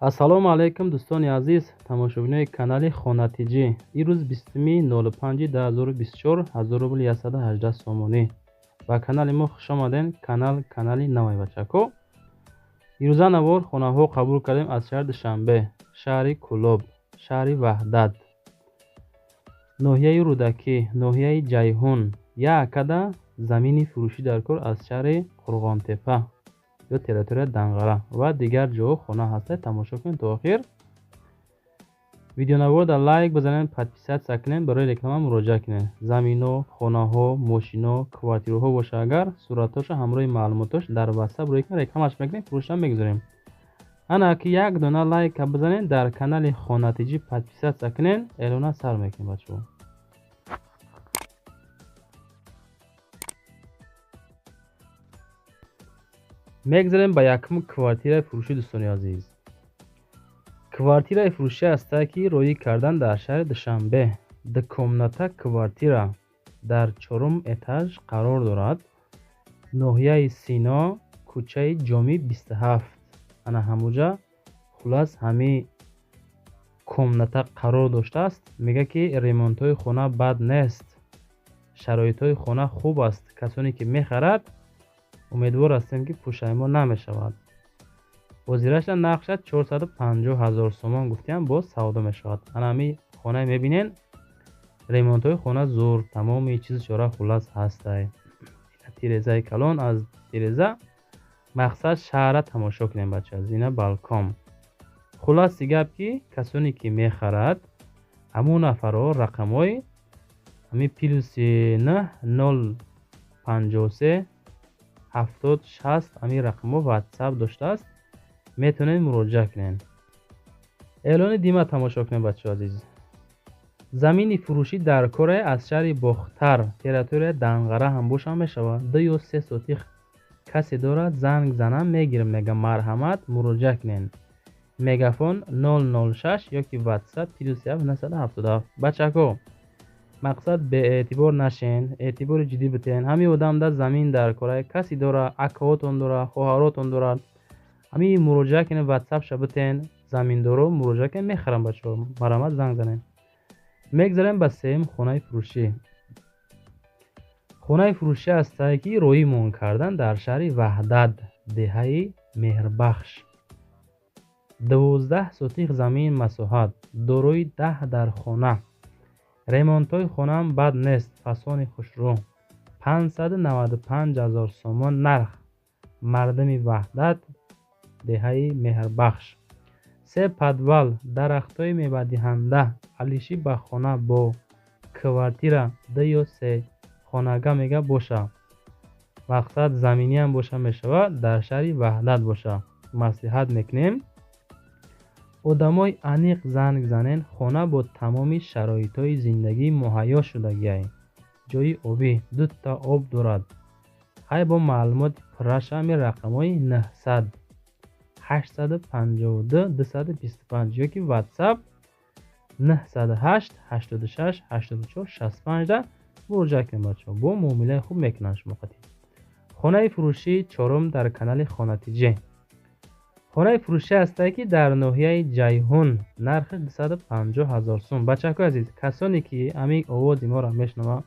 ассалому алайкум дӯстони азиз, тамошобинони канали хонатиҷӣ. ирӯз 20/05/2024 1,000 рубли 118 сомонӣ. ба канали мо хушомаден. Канали навай бачако. ирӯза навор хонаҳо қабул кардем аз шаҳри Душанбе, шаҳри Кӯлоб, шаҳри Ваҳдат, ноҳияи Рӯдакӣ, ноҳияи Ҷайҳун, Яъкада замини фурӯшӣ дар кор аз шаҳри Қурғонтепа ё территорияи Данғара ва дигар ҷоҳо хона ҳастад. Тамошо кунед то охир. видеонаворода лайк бизанед, подписатсия кунед, барои реклама муроҷиат кунед. заминҳо, хонаҳо, мошинҳо, квартираҳо боша агар суратҳоша ҳамроҳи маълумотош дар WhatsApp рӯйкунед, рекламаш мекунед, фурӯшам мегузорем. ана ки як дона лайка бизанед, дар канали Хонатиҷӣ подписатсия кунед, эълона сар мекунем бачаҳо. мегзарем ба якум квартираи фурӯшӣ. дӯстони азиз, квартираи фурӯшӣ ҳастае ки роӣ кардан дар шаҳри Душанбе. дукомната квартира дар 4-ум этаж қарор дорад. ноҳияи Сино, кӯчаи Ҷомӣ 27. ана ҳамуҷа хулас ҳамин комната қарор доштааст. мега ки ремонтҳои хона бад нест, шароитҳои хона хуб аст. касоне ки мехарад умедвор ҳастем ки пушаймон намешавад. ҳозираша нақша 450 000 сомон гуфтиям, боз савдо мешавад. ана ҳамин хона мебинен, ремонтҳои хона зур, тамоми чизи чора хулас ҳастай. тирезаи калон аз тиреза мақсад шаҳрра тамошо кунем бача. зина балкон. хуласи гап ки касоне ки мехарад ҳамун нафарҳо рақамҳои ҳамин +9 053 70 60 ҳамин рақамҳо WhatsApp доштааст, метавонед муроҷиат кунед. эълони дима тамошо кунед бачаҳои азиз. замини фурӯшӣ дар коре аз шаҳри Бохтар, территорияи Данғара ҳам боша мешавад. 2 ё 3 сотих касе дорад, занг занам мегирем, мега марҳамат, муроҷиат кунед. мегафон 006 ёки WhatsApp +1 977. бачаҳо мақсад беэътибор нашен, эътибори ҷиддӣ битен. ҳамин одам да замин дар кора каси дора, акаҳотон дора, хоҳаротон дорад, ҳамин муроҷиат кунед, WhatsApp ша битен. заминдоро муроҷиат кунед, мехарам бачаҳо, марҳамат, занг занед. мегзарем ба сеюм хонаи фурӯшӣ. хонаи фурӯшӣ ҳастае ки роимон кардан дар шаҳри Ваҳдат, деҳаи Меҳрбахш. 12 сотих замин масоҳат, дорои 10 дархона. ремонтҳои хонаам бад нест, фасони хушрӯ. 595 000 сомон нарх. мардами Ваҳдат, деҳаи Меҳрбахш. 3 подвал, дарахтҳои мевадиҳанда, алиши ба хона бо квартира 2 ё 3 хонага мега боша. мақсад заминиам боша мешавад, дар шаҳри Ваҳдат боша. маслиҳат мекунем одамои аниқ занг занен. хона бо тамоми шароитҳои зиндагӣ муҳайё шудагиай. ҷойи обӣ, 2 та об дорад. ҳай бо маълумоти пурраша ҳамин рақамҳои 900 852 225 ёки WhatsApp 908 86 84 65 да муроҷиат кунед бачаҳо. бо муомилаи хуб мекунанд шумо хатиб. хонаи фурӯшӣ 4-ум дар канали Хонатиҷӣ. хонаи фурӯшӣ ҳастае ки дар ноҳияи Ҷайҳун, нархи 250 000 сом. бачаҳои азиз, касоне ки ҳамин овози моро мешунаванд,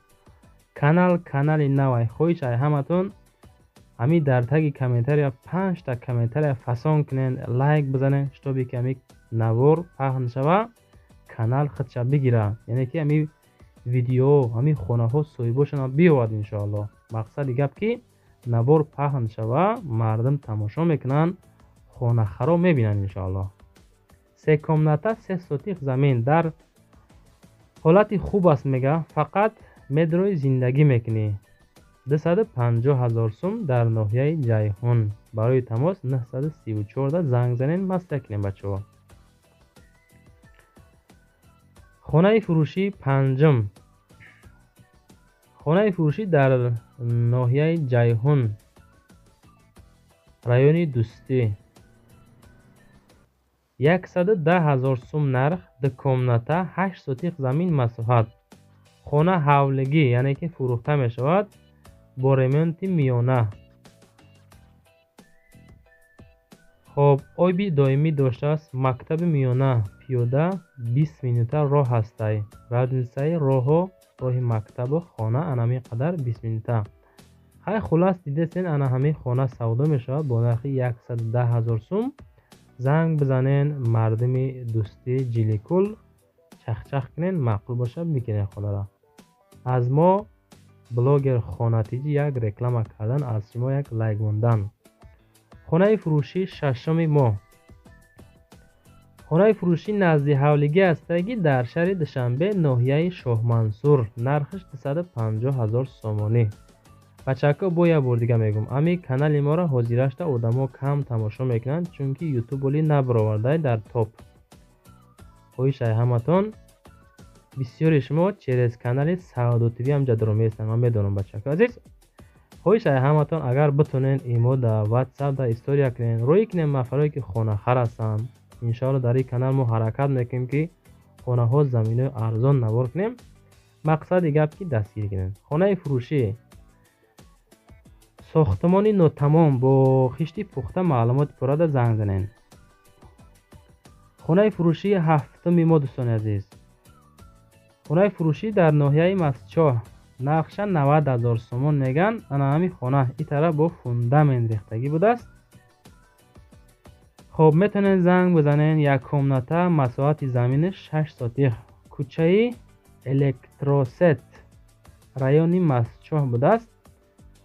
канали навай хоҳишай ҳаматон ҳамин дар таги комментария 5 та комментария фасон кунед, лайк бизанед, штобе ки ҳамин навор паҳн шава, канал худша бигира, яъне ки ҳамин видеоҳо, ҳамин хонаҳо соҳибошона биёвад иншоалло. мақсади гап ки навор паҳн шава, мардум тамошо мекунанд, хона хароб мебинанд иншоалло. 3 комната 3 сотих замин дар ҳолати хуб аст, мега фақат медрои зиндагӣ мекунӣ. 250 000 сом дар ноҳияи Ҷайҳун. барои тамос 934 да занг занед, маслиҳат кунед бачаҳо. хонаи фурӯшӣ 5-ум. хонаи фурӯшӣ дар ноҳияи Ҷайҳун, райони Дӯстӣ. 110 000 сом нарх. 2 комната 8 сотих замин масоҳат. хона ҳавлигӣ, яъне ки фурӯхта мешавад, бо ремонти миёна. خب آبی دائمی داشته است. مکتب میانه پیاده 20 минута راه هستی. радиусаи роҳи мактабу хона анами қадар 20 минута. ҳай хулас дидесен ана ҳами хона савдо мешавад бо нархи 110,000 сум. занг бизанен, мардуми дӯстӣ ҷиликул чахчах кунен, маъқул боша бикунен хонара. аз мо блогер хонатиҷӣ як реклама кардан, аз шумо як лайк мондан. хонаи фурӯшӣ шашуми мо. хонаи фурӯшӣ назди ҳавлиги ҳастаги дар шаҳри душанбе, ноҳияи шоҳмансур. нархиш 250,000 сомонӣ. бачаҳко бо як бор дига мегӯм, ами канали моро ҳозирашта одамо кам тамошо мекунанд, чунки ютуб оли набаровардай дар топ. хоҳишаи ҳаматон, бисёри шумо через канали Саъдо ТВ ҳам ҷадро меистанд. ман медонам бачаҳко азиз. хоҳишаи ҳаматон, агар битонен имо да WhatsApp да история кунен, рӯи кунен мафарои ки хонахар ҳастанд. иншоалло дар ин канал мо ҳаракат мекунем ки хонаҳо заминои арзон навор кунем. мақсади гап ки дастгирӣ кунем. хонаи фурӯшӣ сохтмони нотамом бо хишти пухта маълумоти пуррада занг занен. хонаи фурӯшӣ ҳафтуми мо дӯстони азиз. хонаи фурӯшӣ дар ноҳияи Мастчоҳ. нархша 90,000 сомон меган. ана ҳами хона ин тараф бо фундамент рехтагӣ будааст. хоб метонен занг бизанен. як комната, масоҳати заминиш 6 сотих, кӯчаи Электросет, райони Мастчоҳ будааст.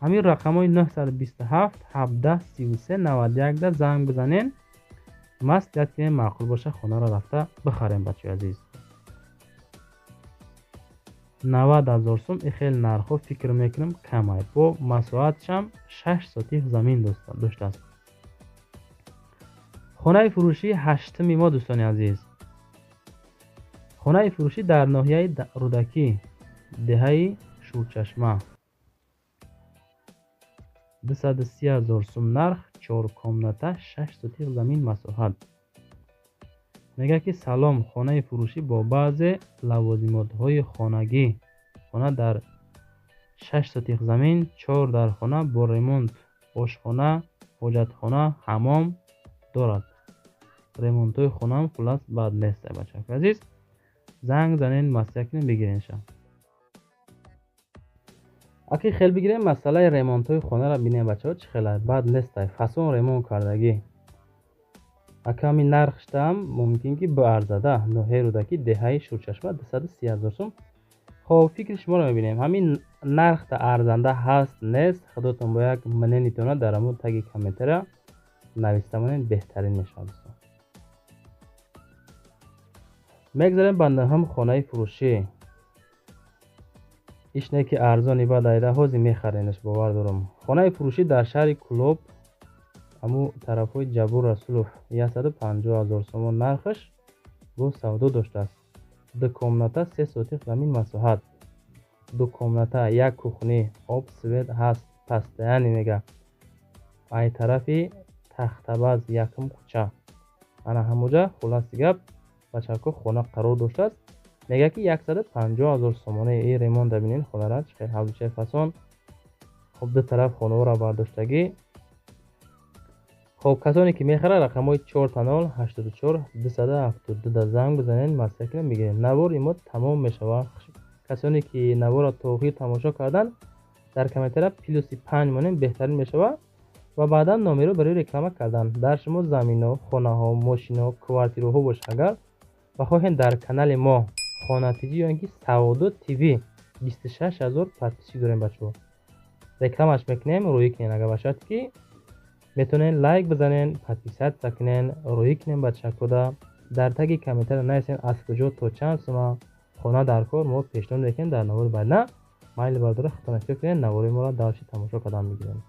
ҳамин рақамҳои 927 17 33 91 да занг бизанен. маслиҳат кунем маъқул боша хонаро рафта бихарем бачаи азиз. 90,000 сум ин хеле нархҳо фикр мекунам камай. бо масоҳатшам 6 сотих замин доштааст. хонаи фурӯшӣ ҳаштуми мо дӯстони азиз. хонаи фурӯшӣ дар ноҳияи Рӯдакӣ, деҳаи Шӯрчашма. 230,000 сум нарх, 4 комната, 6 сотих замин масоҳат. мега ки салом, хонаи фурӯшӣ бо баъзе лавозимотҳои хонагӣ. хона дар 6 сотих замин, 4 дар хона бо ремонт, ошхона, ҳоҷатхона, ҳаммом дорад. ремонтҳои хонаам хулас бад нест бачаҳои азиз. занг занен, маслиҳат кунен бигиренша. аки хел бигирем масъалаи ремонтҳои хонара бинем бачаҳо чӣ хела бад нестай. фасон ремонт кардагӣ. ака ҳамин нархштаам мумкин ки биарзада. ноҳияи Рӯдакӣ, деҳаи Шӯрчашма, 230,000 сум. хоб фикри шуморо мебинем. ҳамин нархта арзанда ҳаст нест? худотон бо як мнениятона дар амун таги комментария нависта монед, беҳтарин мешавад. мегзарем ба наҳум хонаи фурӯшӣ. ишне ки арзони бадайда ҳозир мехаренеш, бовар дорам. хонаи фурӯшӣ дар шаҳри Кӯлоб, аму тарафҳои Ҷабур Расулов, 150,000 сомон нархаш бо савдо доштааст. 2 комната, 3 сотих замин масоҳат. 2 комната, як кухни, об свет ҳаст, пастаяни мега. ай тарафи Тахтабаз, якум кӯча. ана ҳамуҷа хуласи гап бачаҳко хона қарор доштааст. мега ки 150,000 сомона ин ремонт дабинен хонара чихел ҳавличаи фасон. хоб ду тараф хонаҳоро бардоштагӣ. хоб касоне ки мехарад рақамҳои 450 84 272 да занг бизанен, маслиҳат кунем бигирен. навор имо тамом мешавад. касоне ки наворро то охир тамошо кардан дар комментария +5 монем беҳтарин мешавад ва баъдан номеро барои реклама кардан. дар шумо заминҳо, хонаҳо, мошинҳо, квартираҳо бошад, агар ва хоҳем дар канали мо хонатиҷӣ ё ин ки Саъдо ТВ 26000 подписчик дорем бачаҳо. рекламаш мекунем, рӯи кунен. агар бошад ки метонен лайк бизанен, подписатсия кунен, рӯи кунен бачаҳкода. дар таги комментария нависен аз куҷо то чанд сума хона дар кор, мо пешниҳод мекунем дар навори баъд. на майли бардора хатона фикр кунен, навори моро давши тамошо кардан мегирем.